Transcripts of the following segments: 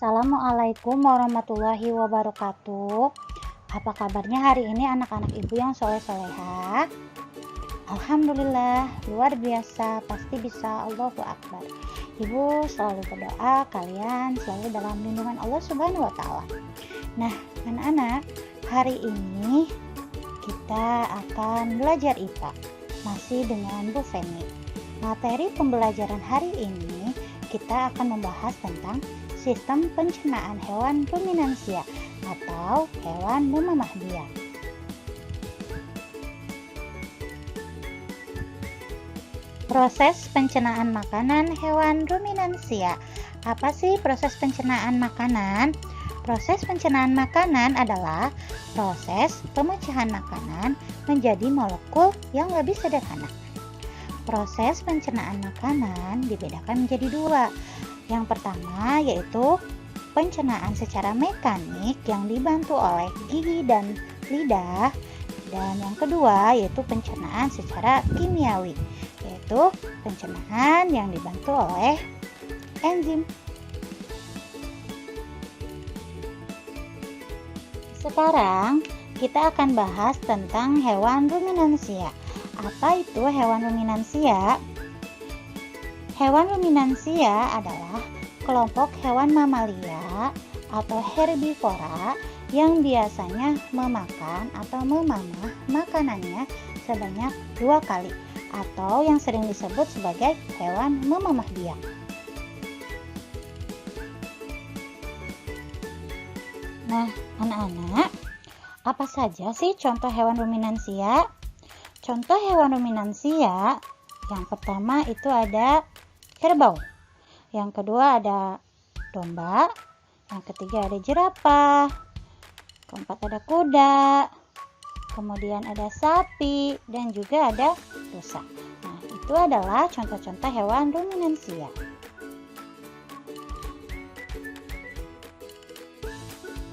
Assalamualaikum warahmatullahi wabarakatuh. Apa kabarnya hari ini anak-anak ibu yang soleh-soleha? Alhamdulillah, luar biasa, pasti bisa, Allahu Akbar. Ibu selalu berdoa kalian selalu dalam lindungan Allah Subhanahu wa Ta'ala. Nah, anak-anak, hari ini kita akan belajar IPA masih dengan Bu Feni. Materi pembelajaran hari ini kita akan membahas tentang sistem pencernaan hewan ruminansia atau hewan memamah biak. Proses pencernaan makanan hewan ruminansia. Apa sih proses pencernaan makanan? Proses pencernaan makanan adalah proses pemecahan makanan menjadi molekul yang lebih sederhana. Proses pencernaan makanan dibedakan menjadi dua. Yang pertama yaitu pencernaan secara mekanik yang dibantu oleh gigi dan lidah, dan yang kedua yaitu pencernaan secara kimiawi, yaitu pencernaan yang dibantu oleh enzim. Sekarang kita akan bahas tentang hewan ruminansia. Apa itu hewan ruminansia? Hewan ruminansia adalah kelompok hewan mamalia atau herbivora yang biasanya memakan atau memamah makanannya sebanyak 2 kali, atau yang sering disebut sebagai hewan memamah biak. Nah, anak-anak, apa saja sih contoh hewan ruminansia? Contoh hewan ruminansia yang pertama itu ada kerbau, yang kedua ada domba, yang ketiga ada jerapah, keempat ada kuda, kemudian ada sapi, dan juga ada rusa. Nah, itu adalah contoh-contoh hewan ruminansia.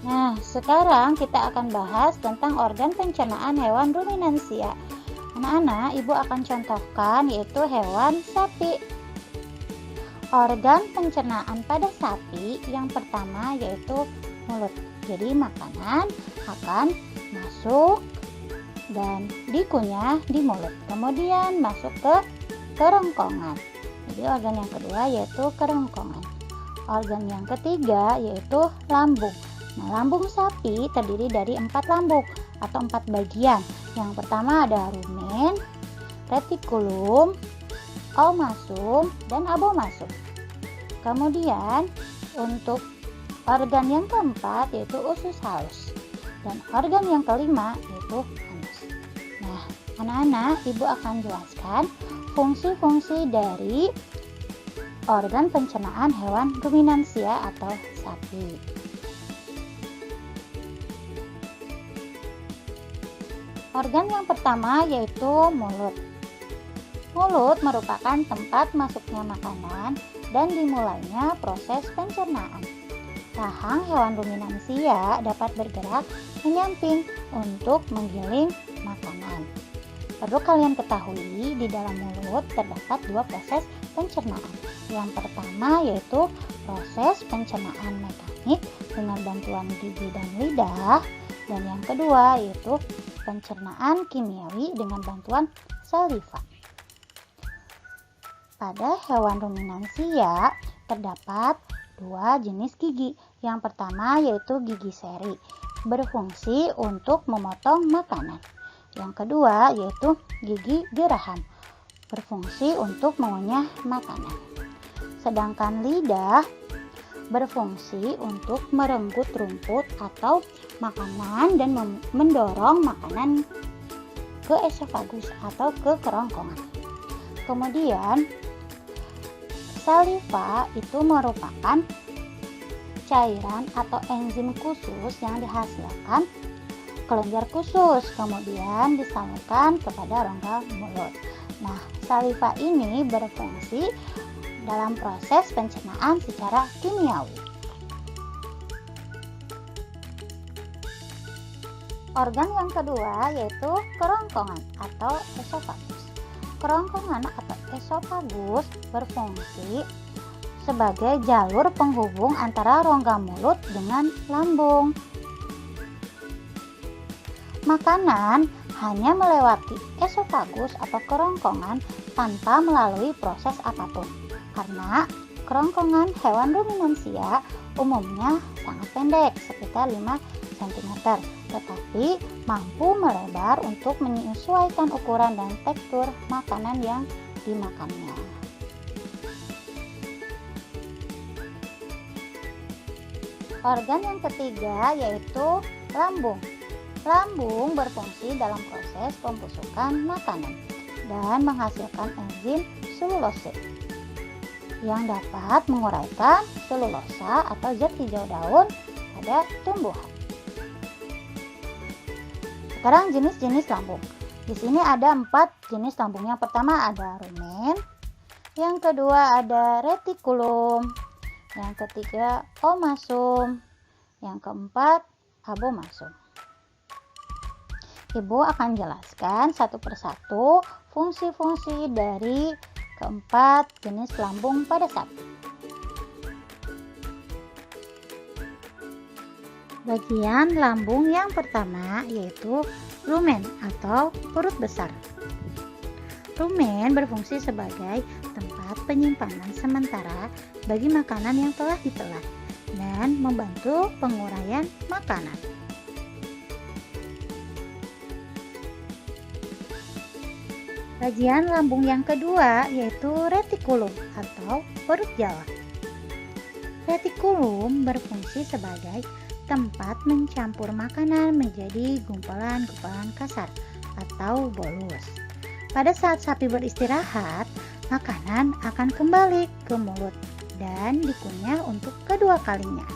Nah, sekarang kita akan bahas tentang organ pencernaan hewan ruminansia. Anak-anak, ibu akan contohkan yaitu hewan sapi. Organ pencernaan pada sapi yang pertama yaitu mulut. Jadi makanan akan masuk dan dikunyah di mulut, kemudian masuk ke kerongkongan. Jadi organ yang kedua yaitu kerongkongan. Organ yang ketiga yaitu lambung. Nah, lambung sapi terdiri dari 4 lambung atau 4 bagian. Yang pertama ada rumen, retikulum, omasum, dan abomasum. Kemudian untuk organ yang keempat yaitu usus halus, dan organ yang kelima yaitu anus. Nah, anak-anak, ibu akan jelaskan fungsi-fungsi dari organ pencernaan hewan ruminansia atau sapi. Organ yang pertama yaitu mulut. Mulut merupakan tempat masuknya makanan dan dimulainya proses pencernaan. Rahang hewan ruminansia dapat bergerak menyamping untuk menggiling makanan. Perlu kalian ketahui, di dalam mulut terdapat 2 proses pencernaan. Yang pertama yaitu proses pencernaan mekanik dengan bantuan gigi dan lidah, dan yang kedua yaitu pencernaan kimiawi dengan bantuan saliva. Pada hewan ruminansia terdapat 2 jenis gigi. Yang pertama yaitu gigi seri, berfungsi untuk memotong makanan. Yang kedua yaitu gigi geraham, berfungsi untuk mengunyah makanan. Sedangkan lidah berfungsi untuk merenggut rumput atau makanan dan mendorong makanan ke esofagus atau ke kerongkongan. Kemudian saliva itu merupakan cairan atau enzim khusus yang dihasilkan kelenjar khusus, kemudian disalurkan kepada rongga mulut. Nah, saliva ini berfungsi dalam proses pencernaan secara kimiawi. Organ yang kedua yaitu kerongkongan atau esofagus. Kerongkongan atau esofagus berfungsi sebagai jalur penghubung antara rongga mulut dengan lambung. Makanan hanya melewati esofagus atau kerongkongan tanpa melalui proses apapun, karena kerongkongan hewan ruminansia umumnya sangat pendek, sekitar 5 cm, tetapi mampu melebar untuk menyesuaikan ukuran dan tekstur makanan yang dimakannya. Organ yang ketiga yaitu lambung. Lambung berfungsi dalam proses pembusukan makanan dan menghasilkan enzim selulose yang dapat menguraikan selulosa atau zat hijau daun pada tumbuhan. Sekarang jenis-jenis lambung. Di sini ada 4 jenis lambung. Yang pertama ada rumen, yang kedua ada retikulum, yang ketiga omasum, yang keempat abomasum. Ibu akan jelaskan satu persatu fungsi-fungsi dari keempat jenis lambung pada sapi. Bagian lambung yang pertama yaitu rumen atau perut besar. Rumen berfungsi sebagai tempat penyimpanan sementara bagi makanan yang telah ditelan dan membantu penguraian makanan. Bagian lambung yang kedua yaitu retikulum atau perut Jawa. Retikulum berfungsi sebagai tempat mencampur makanan menjadi gumpalan-gumpalan kasar atau bolus. Pada saat sapi beristirahat, makanan akan kembali ke mulut dan dikunyah untuk kedua kalinya.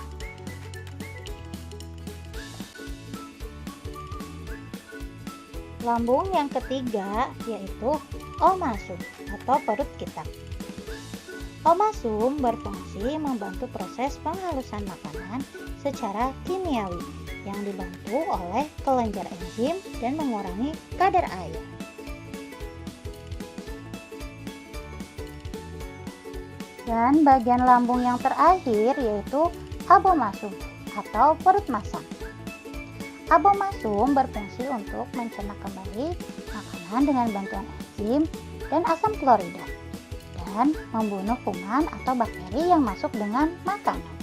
Lambung yang ketiga yaitu omasum atau perut kitab. Omasum berfungsi membantu proses penghalusan makanan secara kimiawi yang dibantu oleh kelenjar enzim dan mengurangi kadar air. Dan bagian lambung yang terakhir yaitu abomasum atau perut masam. Abomasum berfungsi untuk mencerna kembali makanan dengan bantuan enzim dan asam klorida dan membunuh kuman atau bakteri yang masuk dengan makanan.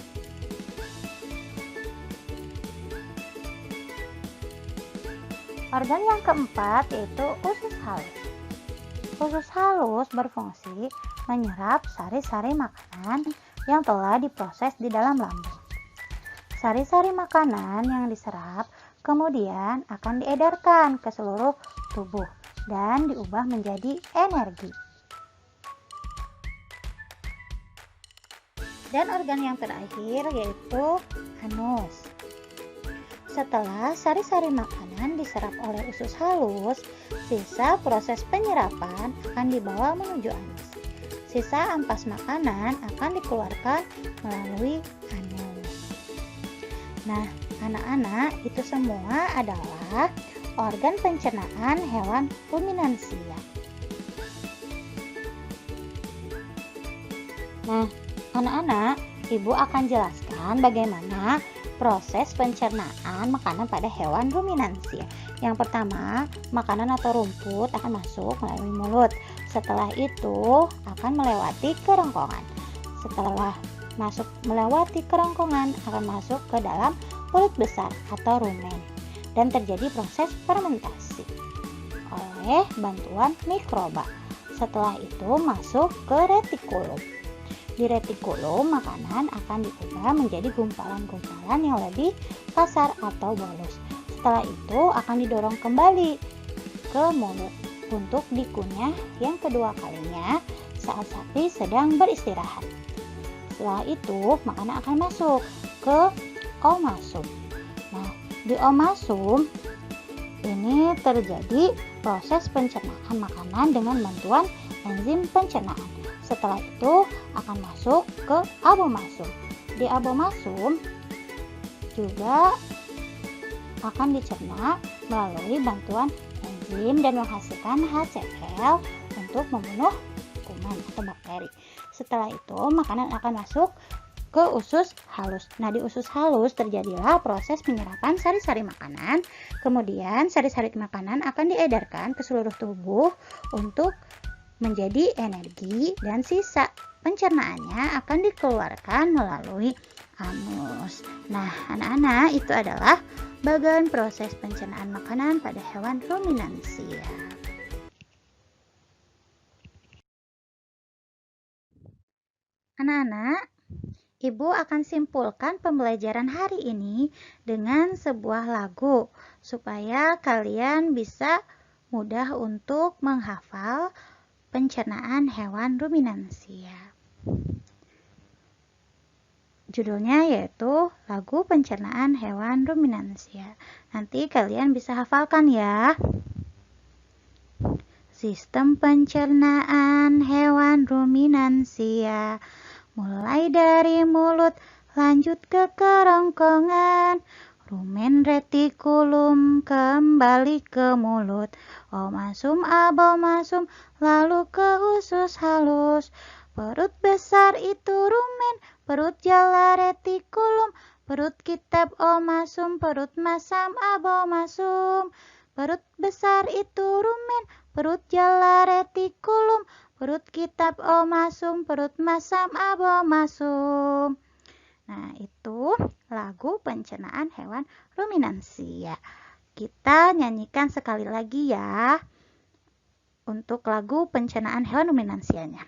Organ yang keempat yaitu usus halus. Usus halus berfungsi menyerap sari-sari makanan yang telah diproses di dalam lambung. Sari-sari makanan yang diserap kemudian akan diedarkan ke seluruh tubuh dan diubah menjadi energi. Dan organ yang terakhir yaitu anus. Setelah sari-sari makanan diserap oleh usus halus, sisa proses penyerapan akan dibawa menuju anus. Sisa ampas makanan akan dikeluarkan melalui anus. Nah, anak-anak, itu semua adalah organ pencernaan hewan ruminansia. Nah, anak-anak, Ibu akan jelaskan bagaimana proses pencernaan makanan pada hewan ruminansia. Yang pertama, makanan atau rumput akan masuk melalui mulut. Setelah itu akan melewati kerongkongan. Setelah masuk melewati kerongkongan akan masuk ke dalam perut besar atau rumen dan terjadi proses fermentasi oleh bantuan mikroba. Setelah itu masuk ke retikulum. Di retikulum makanan akan diubah menjadi gumpalan-gumpalan yang lebih kasar atau bolus. Setelah itu akan didorong kembali ke mulut untuk dikunyah yang kedua kalinya saat sapi sedang beristirahat. Setelah itu makanan akan masuk ke omasum. Nah, di omasum ini terjadi proses pencernaan makanan dengan bantuan enzim pencernaan. Setelah itu akan masuk ke abomasum. Di abomasum juga akan dicerna melalui bantuan enzim dan menghasilkan HCl untuk membunuh kuman atau bakteri. Setelah itu makanan akan masuk ke usus halus. Nah, di usus halus terjadilah proses penyerapan sari-sari makanan. Kemudian sari-sari makanan akan diedarkan ke seluruh tubuh untuk menjadi energi, dan sisa pencernaannya akan dikeluarkan melalui anus. Nah, anak-anak, itu adalah bagian proses pencernaan makanan pada hewan ruminansia. Anak-anak, Ibu akan simpulkan pembelajaran hari ini dengan sebuah lagu supaya kalian bisa mudah untuk menghafal pencernaan hewan ruminansia. Judulnya yaitu lagu pencernaan hewan ruminansia. Nanti kalian bisa hafalkan ya. Sistem pencernaan hewan ruminansia, mulai dari mulut lanjut ke kerongkongan, rumen retikulum kembali ke mulut, omasum abomasum lalu ke usus halus. Perut besar itu rumen, perut jala retikulum, perut kitab omasum, perut masam abomasum. Perut besar itu rumen, perut jala retikulum, perut kitab omasum, perut masam abomasum. Nah, itu lagu pencernaan hewan ruminansia. Kita nyanyikan sekali lagi ya untuk lagu pencernaan hewan ruminansianya.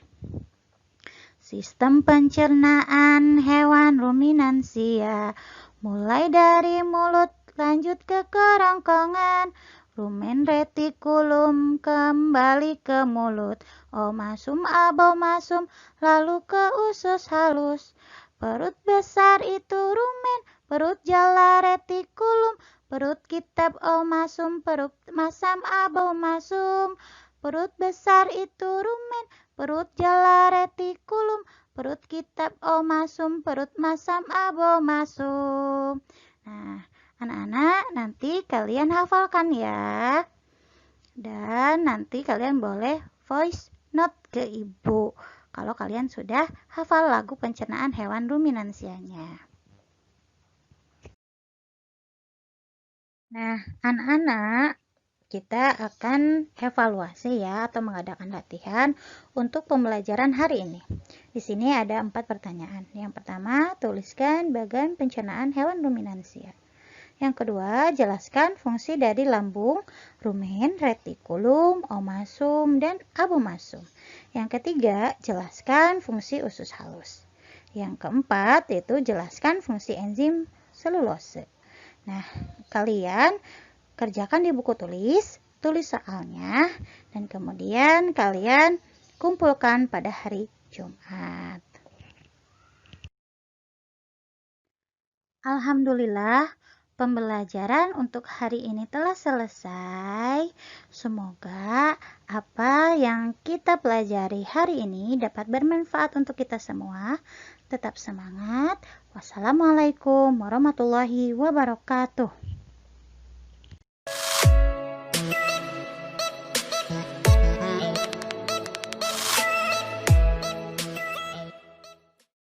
Sistem pencernaan hewan ruminansia, mulai dari mulut lanjut ke kerongkongan, rumen retikulum kembali ke mulut, omasum abomasum lalu ke usus halus. Perut besar itu rumen, perut jala retikulum, perut kitab omasum, perut masam abomasum. Perut besar itu rumen, perut jala retikulum, perut kitab omasum, perut masam abomasum. Nah, anak-anak, nanti kalian hafalkan ya. Dan nanti kalian boleh voice note ke ibu kalau kalian sudah hafal lagu pencernaan hewan ruminansianya. Nah, anak-anak, kita akan evaluasi ya atau mengadakan latihan untuk pembelajaran hari ini. Di sini ada 4 pertanyaan. Yang pertama, tuliskan bagian pencernaan hewan ruminansia. Yang kedua, jelaskan fungsi dari lambung, rumen, retikulum, omasum, dan abomasum. Yang ketiga, jelaskan fungsi usus halus. Yang keempat, yaitu jelaskan fungsi enzim selulose. Nah, kalian kerjakan di buku tulis soalnya, dan kemudian kalian kumpulkan pada hari Jumat. Alhamdulillah, pembelajaran untuk hari ini telah selesai. Semoga apa yang kita pelajari hari ini dapat bermanfaat untuk kita semua. Tetap semangat. Wassalamualaikum warahmatullahi wabarakatuh.